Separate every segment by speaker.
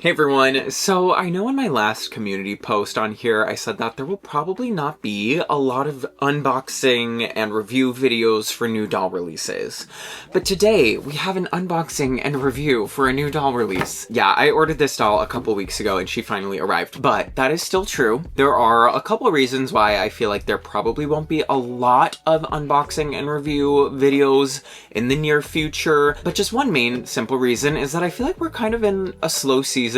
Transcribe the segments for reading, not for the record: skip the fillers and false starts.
Speaker 1: Hey everyone, so I know in my last community post on here I said that there will probably not be a lot of unboxing and review videos for new doll releases. But today we have an unboxing and review for a new doll release. Yeah, I ordered this doll a couple weeks ago and she finally arrived, but that is still true. There are a couple reasons why I feel like there probably won't be a lot of unboxing and review videos in the near future, but just one main simple reason is that I feel like we're kind of in a slow season.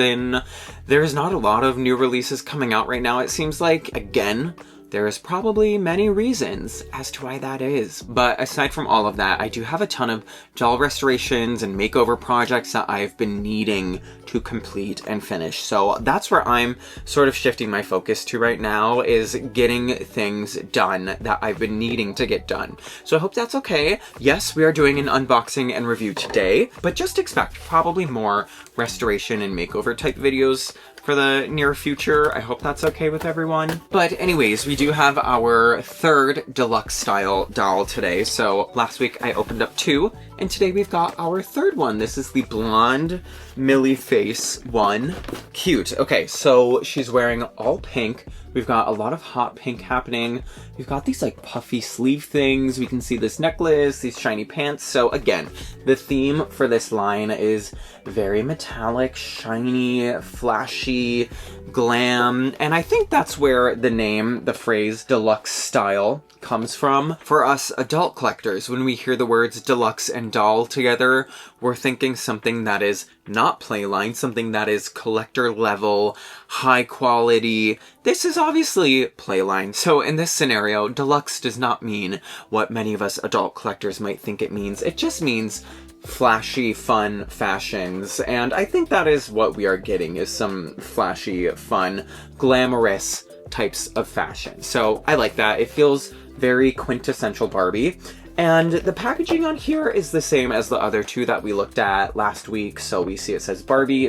Speaker 1: There's not a lot of new releases coming out right now, it seems like. Again, there's probably many reasons as to why that is. But aside from all of that, I do have a ton of doll restorations and makeover projects that I've been needing to complete and finish. So that's where I'm sort of shifting my focus to right now, is getting things done that I've been needing to get done. So I hope that's okay. Yes, we are doing an unboxing and review today, but just expect probably more restoration and makeover type videos for the near future. I hope that's okay with everyone. But anyways, we do have our third deluxe style doll today. So last week I opened up two, and today we've got our third one. This is the blonde Millie face one. Cute. Okay, so she's wearing all pink. We've got a lot of hot pink happening. We've got these like puffy sleeve things. We can see this necklace, these shiny pants. So again, the theme for this line is very metallic, shiny, flashy, glam. And I think that's where the name, the phrase deluxe style comes from. For us adult collectors, when we hear the words deluxe and doll together, we're thinking something that is not playline, something that is collector level, high quality. This is obviously playline. So in this scenario, deluxe does not mean what many of us adult collectors might think it means. It just means flashy, fun fashions. And I think that is what we are getting, is some flashy, fun, glamorous types of fashion. So I like that. It feels very quintessential Barbie. And the packaging on here is the same as the other two that we looked at last week. So we see it says Barbie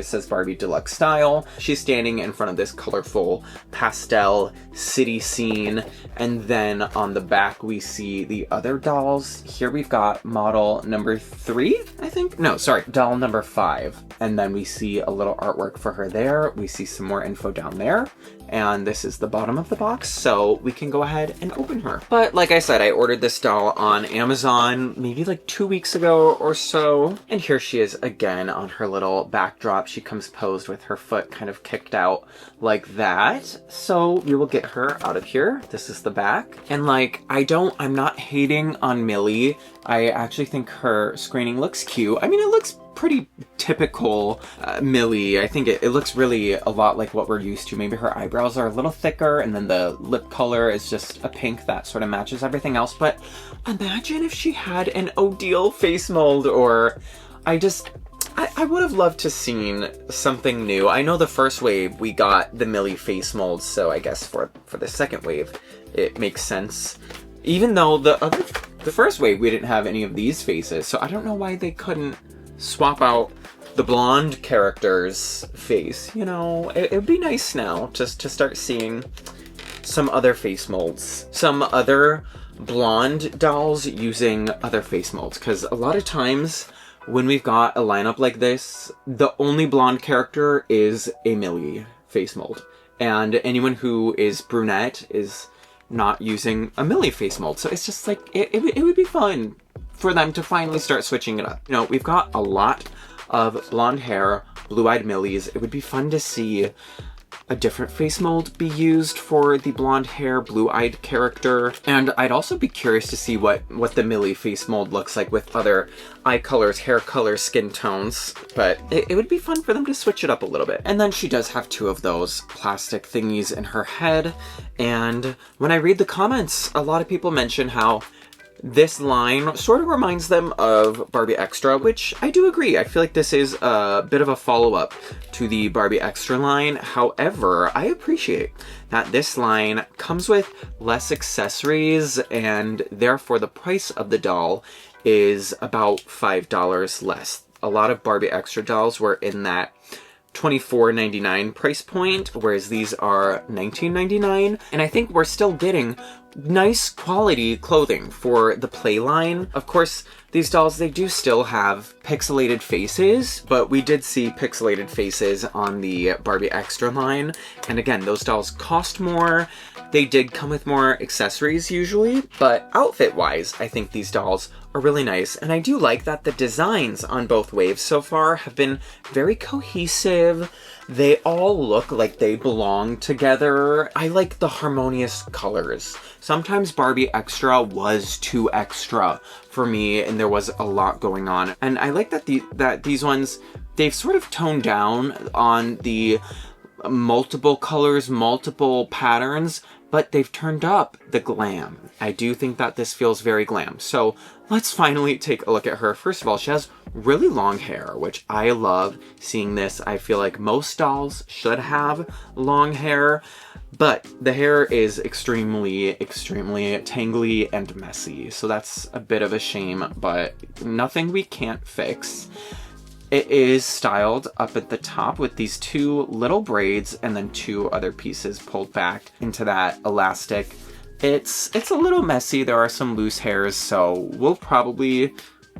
Speaker 1: Deluxe Style. She's standing in front of this colorful pastel city scene. And then on the back, we see the other dolls. Here we've got model number 3, I think? No, sorry, doll number 5. And then we see a little artwork for her there. We see some more info down there. And this is the bottom of the box, so we can go ahead and open her. But like I said, I ordered this doll on Amazon maybe like 2 weeks ago or so. And here she is again on her little backdrop. She comes posed with her foot kind of kicked out like that. So we will get her out of here. This is the back. And like, I'm not hating on Millie. I actually think her screening looks cute. I mean, it looks pretty typical Millie. I think it looks really a lot like what we're used to. Maybe her eyebrows are a little thicker, and then the lip color is just a pink that sort of matches everything else. But imagine if she had an Odile face mold, or I would have loved to seen something new. I know the first wave we got the Millie face mold, so I guess for the second wave it makes sense. Even though the first wave we didn't have any of these faces, so I don't know why they couldn't swap out the blonde character's face. You know, it would be nice now just to start seeing some other face molds, some other blonde dolls using other face molds, because a lot of times when we've got a lineup like this, the only blonde character is a Millie face mold, and anyone who is brunette is not using a Millie face mold. So it's just like, it would be fun for them to finally start switching it up. You know, we've got a lot of blonde hair, blue-eyed Millies. It would be fun to see a different face mold be used for the blonde hair, blue-eyed character. And I'd also be curious to see what the Millie face mold looks like with other eye colors, hair colors, skin tones. But it would be fun for them to switch it up a little bit. And then she does have 2 of those plastic thingies in her head. And when I read the comments, a lot of people mention how this line sort of reminds them of Barbie Extra, which I do agree. I feel like this is a bit of a follow-up to the Barbie Extra line. However, I appreciate that this line comes with less accessories, and therefore the price of the doll is about $5 less. A lot of Barbie Extra dolls were in that $24.99 price point, whereas these are $19.99. And I think we're still getting nice quality clothing for the play line. Of course, These dolls, they do still have pixelated faces, but we did see pixelated faces on the Barbie Extra line. And again, those dolls cost more. They did come with more accessories usually, but outfit-wise, I think these dolls are really nice. And I do like that the designs on both waves so far have been very cohesive. They all look like they belong together. I like the harmonious colors. Sometimes Barbie Extra was too extra for me, and there was a lot going on. And I like that these ones, they've sort of toned down on the multiple colors, multiple patterns, but they've turned up the glam. I do think that this feels very glam. So let's finally take a look at her. First of all, she has really long hair, which I love seeing this. I feel like most dolls should have long hair, but the hair is extremely, extremely tangly and messy. So that's a bit of a shame, but nothing we can't fix. It is styled up at the top with these two little braids and then two other pieces pulled back into that elastic. It's a little messy. There are some loose hairs, so we'll probably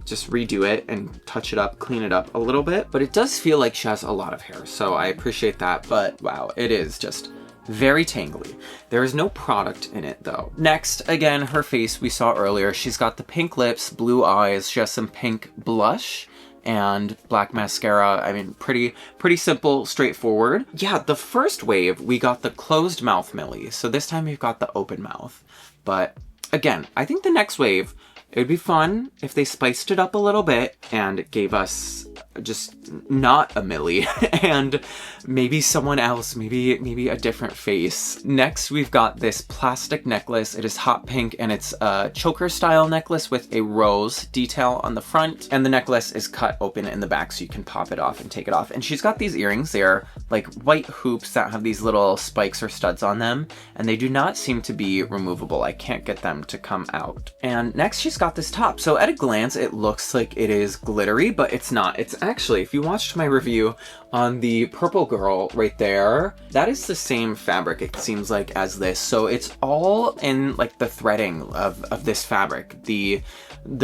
Speaker 1: just redo it and touch it up, clean it up a little bit. But it does feel like she has a lot of hair, so I appreciate that. But wow, it is just very tangly. There is no product in it though. Next, again, her face we saw earlier. She's got the pink lips, blue eyes. She has some pink blush and black mascara. I mean, pretty simple, straightforward. Yeah, the first wave, we got the closed mouth Millie. So this time we've got the open mouth. But again, I think the next wave, it would be fun if they spiced it up a little bit and gave us just not a Millie and maybe someone else, maybe a different face. Next, we've got this plastic necklace. It is hot pink and it's a choker style necklace with a rose detail on the front, and the necklace is cut open in the back so you can pop it off and take it off. And she's got these earrings. They are like white hoops that have these little spikes or studs on them, and they do not seem to be removable. I can't get them to come out. And next, she's got this top. So at a glance, it looks like it is glittery, but it's not. It's actually, if you watched my review on the purple girl right there, that is the same fabric, it seems like, as this. So it's all in like the threading of this fabric. The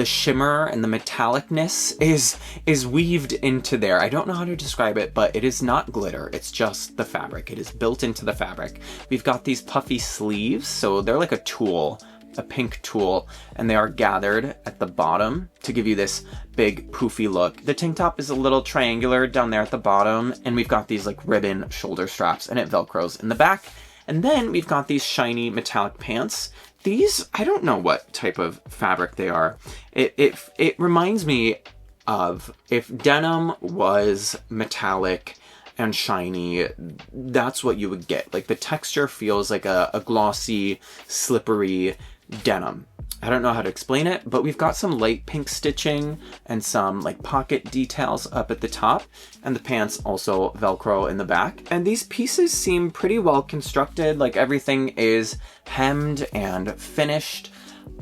Speaker 1: shimmer and the metallicness is weaved into there. I don't know how to describe it, but it is not glitter. It's just the fabric. It is built into the fabric. We've got these puffy sleeves, so they're like a tulle, a pink tulle, and they are gathered at the bottom to give you this big poofy look. The tank top is a little triangular down there at the bottom, and we've got these like ribbon shoulder straps, and it velcros in the back. And then we've got these shiny metallic pants. These, I don't know what type of fabric they are. It reminds me of if denim was metallic and shiny, that's what you would get. Like the texture feels like a glossy, slippery denim. I don't know how to explain it, but we've got some light pink stitching and some like pocket details up at the top, and the pants also Velcro in the back. And these pieces seem pretty well constructed, like everything is hemmed and finished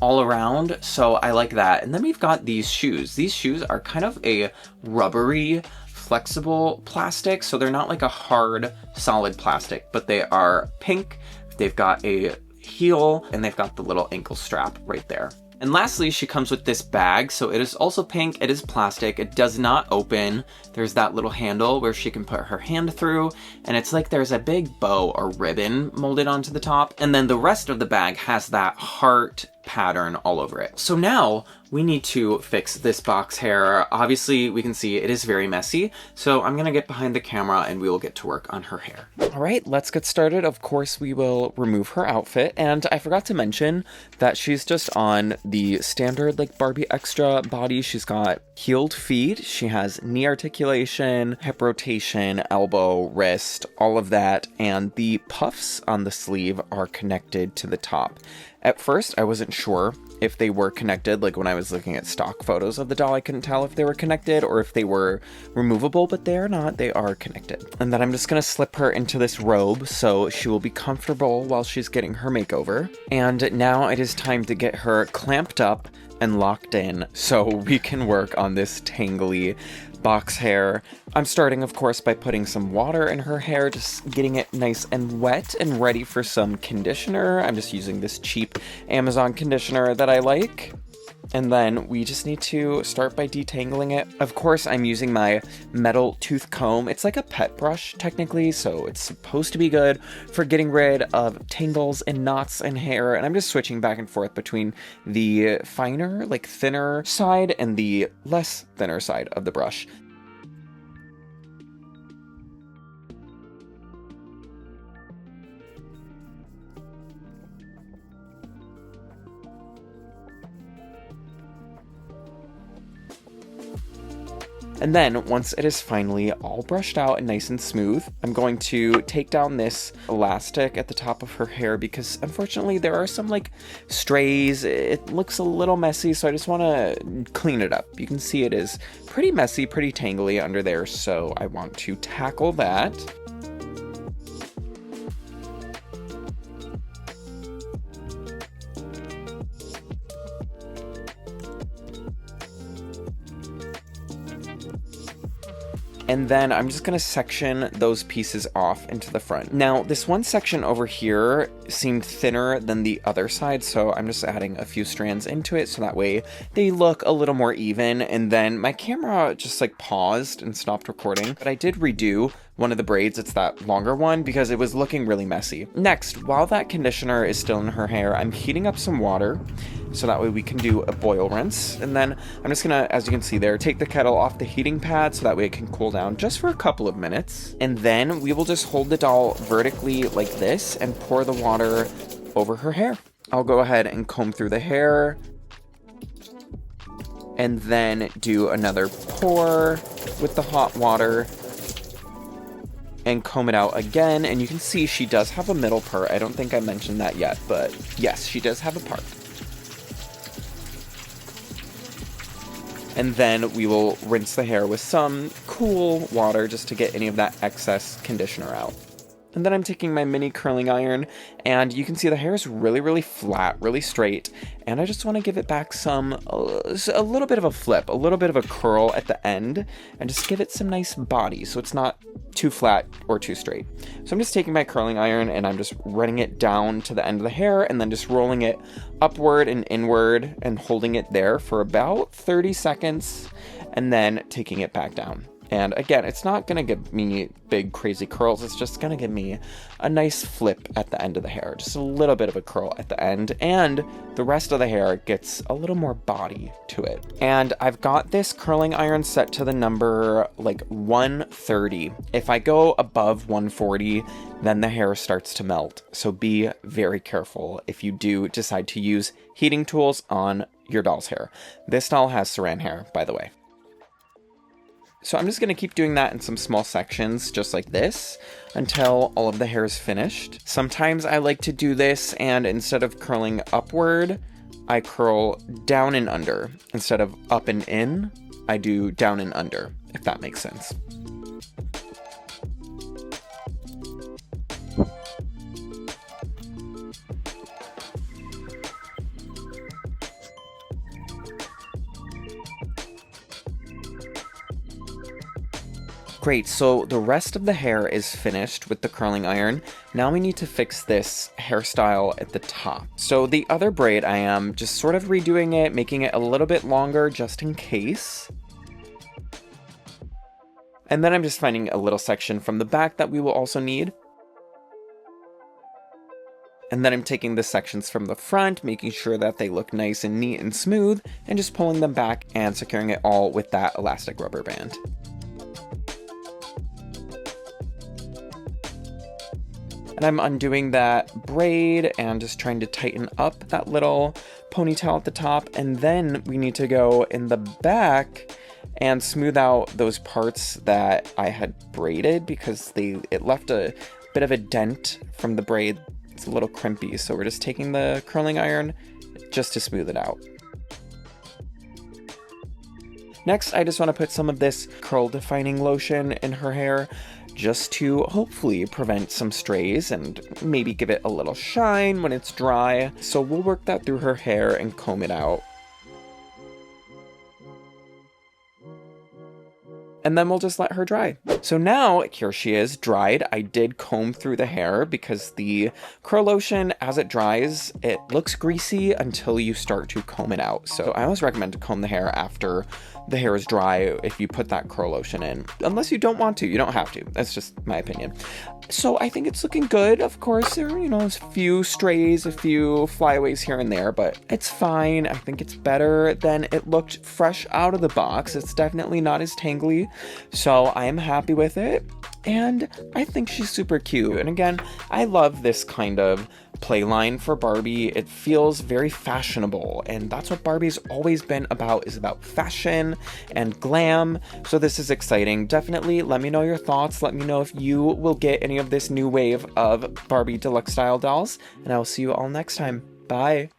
Speaker 1: all around, so I like that. And then we've got these shoes. These shoes are kind of a rubbery, flexible plastic, so they're not like a hard, solid plastic, but they are pink. They've got a heel, and they've got the little ankle strap right there. And lastly, she comes with this bag. So it is also pink, it is plastic, it does not open. There's that little handle where she can put her hand through, and it's like there's a big bow or ribbon molded onto the top. And then the rest of the bag has that heart pattern all over it. So now we need to fix this box hair. Obviously, we can see it is very messy, so I'm gonna get behind the camera and we will get to work on her hair. All right, let's get started. Of course, we will remove her outfit, and I forgot to mention that she's just on the standard like Barbie Extra body. She's got heeled feet, she has knee articulation, hip rotation, elbow, wrist, all of that, and the puffs on the sleeve are connected to the top. At first, I wasn't sure if they were connected. Like when I was looking at stock photos of the doll, I couldn't tell if they were connected or if they were removable, but they are not. They are connected. And then I'm just gonna slip her into this robe so she will be comfortable while she's getting her makeover. And now it is time to get her clamped up and locked in so we can work on this tangly box hair. I'm starting, of course, by putting some water in her hair, just getting it nice and wet and ready for some conditioner. I'm just using this cheap Amazon conditioner that I like. And then we just need to start by detangling it. Of course, I'm using my metal tooth comb. It's like a pet brush, technically, so it's supposed to be good for getting rid of tangles and knots in hair. And I'm just switching back and forth between the finer, like thinner side and the less thinner side of the brush. And then, once it is finally all brushed out and nice and smooth, I'm going to take down this elastic at the top of her hair because, unfortunately, there are some, like, strays. It looks a little messy, so I just want to clean it up. You can see it is pretty messy, pretty tangly under there, so I want to tackle that. And then I'm just gonna section those pieces off into the front. Now, this one section over here seemed thinner than the other side, so I'm just adding a few strands into it so that way they look a little more even. And then my camera just like paused and stopped recording, but I did redo one of the braids. It's that longer one because it was looking really messy. Next, while that conditioner is still in her hair, I'm heating up some water so that way we can do a boil rinse. And then I'm just gonna, as you can see there, take the kettle off the heating pad so that way it can cool down just for a couple of minutes. And then we will just hold the doll vertically like this and pour the water over her hair. I'll go ahead and comb through the hair and then do another pour with the hot water and comb it out again. And you can see she does have a middle part. I don't think I mentioned that yet, but yes, she does have a part. And then we will rinse the hair with some cool water just to get any of that excess conditioner out. And then I'm taking my mini curling iron, and you can see the hair is really, really flat, really straight. And I just want to give it back a little bit of a flip, a little bit of a curl at the end, and just give it some nice body so it's not too flat or too straight. So I'm just taking my curling iron and I'm just running it down to the end of the hair and then just rolling it upward and inward and holding it there for about 30 seconds and then taking it back down. And again, it's not going to give me big crazy curls. It's just going to give me a nice flip at the end of the hair. Just a little bit of a curl at the end. And the rest of the hair gets a little more body to it. And I've got this curling iron set to the number like 130. If I go above 140, then the hair starts to melt. So be very careful if you do decide to use heating tools on your doll's hair. This doll has saran hair, by the way. So I'm just going to keep doing that in some small sections, just like this, until all of the hair is finished. Sometimes I like to do this, and instead of curling upward, I curl down and under. Instead of up and in, I do down and under, if that makes sense. Great, so the rest of the hair is finished with the curling iron. Now we need to fix this hairstyle at the top. So the other braid, I am just sort of redoing it, making it a little bit longer just in case. And then I'm just finding a little section from the back that we will also need. And then I'm taking the sections from the front, making sure that they look nice and neat and smooth, and just pulling them back and securing it all with that elastic rubber band. And I'm undoing that braid and just trying to tighten up that little ponytail at the top. And then we need to go in the back and smooth out those parts that I had braided because it left a bit of a dent from the braid. It's a little crimpy. So we're just taking the curling iron just to smooth it out. Next, I just want to put some of this curl defining lotion in her hair, just to hopefully prevent some strays and maybe give it a little shine when it's dry. So we'll work that through her hair and comb it out. and then we'll just let her dry. So now here she is dried. I did comb through the hair because the curl lotion, as it dries, it looks greasy until you start to comb it out. So I always recommend to comb the hair after the hair is dry if you put that curl lotion in. Unless you don't want to, you don't have to. That's just my opinion. So I think it's looking good. Of course, there are, a few strays, a few flyaways here and there, but it's fine. I think it's better than it looked fresh out of the box. It's definitely not as tangly, so I am happy with it. And I think she's super cute. And again, I love this kind of play line for Barbie. It feels very fashionable, and that's what Barbie's always been about, is about fashion and glam. So this is exciting. Definitely let me know your thoughts. Let me know if you will get any of this new wave of Barbie Deluxe style dolls, and I will see you all next time. Bye.